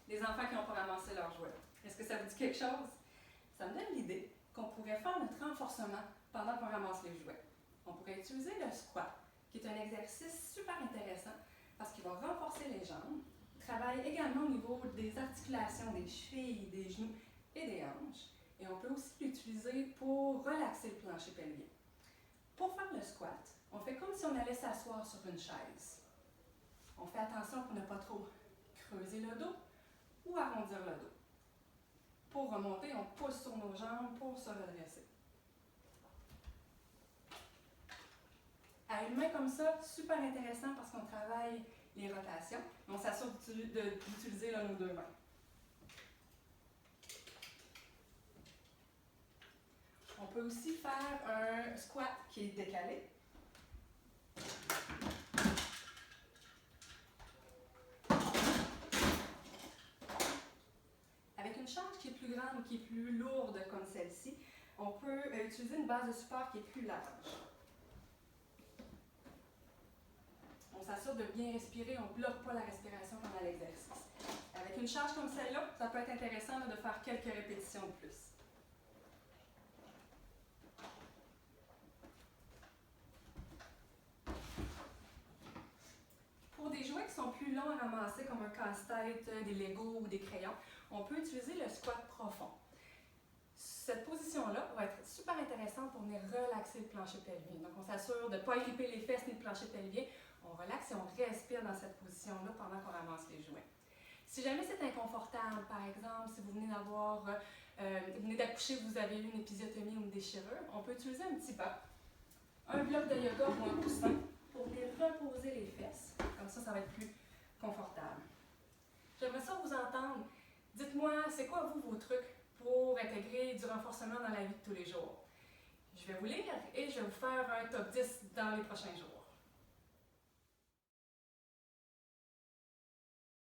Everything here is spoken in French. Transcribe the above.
des enfants qui n'ont pas ramassé leurs jouets. Est-ce que ça vous dit quelque chose? Ça me donne l'idée qu'on pourrait faire notre renforcement pendant qu'on ramasse les jouets. On pourrait utiliser le squat, qui est un exercice super intéressant parce qu'il va renforcer les jambes, travaille également au niveau des articulations des chevilles, des genoux et des hanches. Et on peut aussi l'utiliser pour relaxer le plancher pelvien. Pour faire le squat, on fait comme si on allait s'asseoir sur une chaise. On fait attention pour ne pas trop creuser le dos ou arrondir le dos. Pour remonter, on pousse sur nos jambes pour se redresser. À une main comme ça, super intéressant parce qu'on travaille les rotations. On s'assure d'utiliser nos deux mains. On peut aussi faire un squat qui est décalé. Avec une charge qui est plus grande ou qui est plus lourde comme celle-ci, on peut utiliser une base de support qui est plus large. On s'assure de bien respirer, on ne bloque pas la respiration pendant l'exercice. Avec une charge comme celle-là, ça peut être intéressant de faire quelques répétitions de plus. Pour des jouets qui sont plus longs à ramasser, comme un casse-tête, des Legos ou des crayons, on peut utiliser le squat profond. Cette position-là va être super intéressante pour venir relaxer le plancher pelvien. Donc, on s'assure de ne pas gripper les fesses ni le plancher pelvien. On relaxe et on respire dans cette position-là pendant qu'on ramasse les jouets. Si jamais c'est inconfortable, par exemple, si vous venez d'accoucher, vous avez eu une épisiotomie ou une déchirure, on peut utiliser un petit banc, un bloc de yoga ou un coussin pour venir reposer les fesses. Comme ça va être plus confortable. J'aimerais ça vous entendre. Dites-moi, c'est quoi, vous, vos trucs pour intégrer du renforcement dans la vie de tous les jours? Je vais vous lire et je vais vous faire un top 10 dans les prochains jours.